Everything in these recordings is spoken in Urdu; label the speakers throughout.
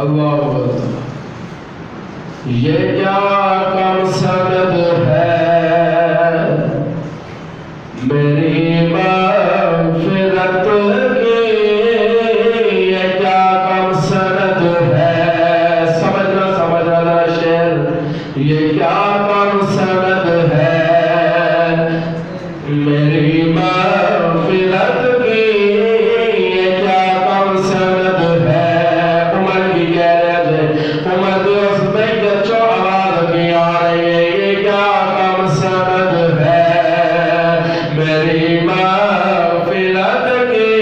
Speaker 1: اللہ اکبر۔ یہ کیا کم سند ہے میری مغفرت کی، یہ کیا کم سند ہے، سمجھنا شعر، یہ کیا کم سند ہے میری مغفرت کی، یہ کیا کم سند ہے۔ عمر کی کہہ رہے تھے، عمر کی اس بیت جو آواز کی آ رہی ہے، یہ کیا کم سند ہے میری مغفرت کی،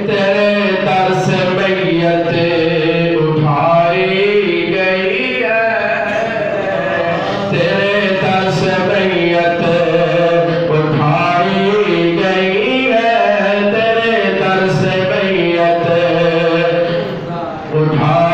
Speaker 1: تیرے در سے میت اٹھائی گئی ہے، تیرے در سے میت اٹھائی گئی ہے، تیرے در سے میت اٹھائی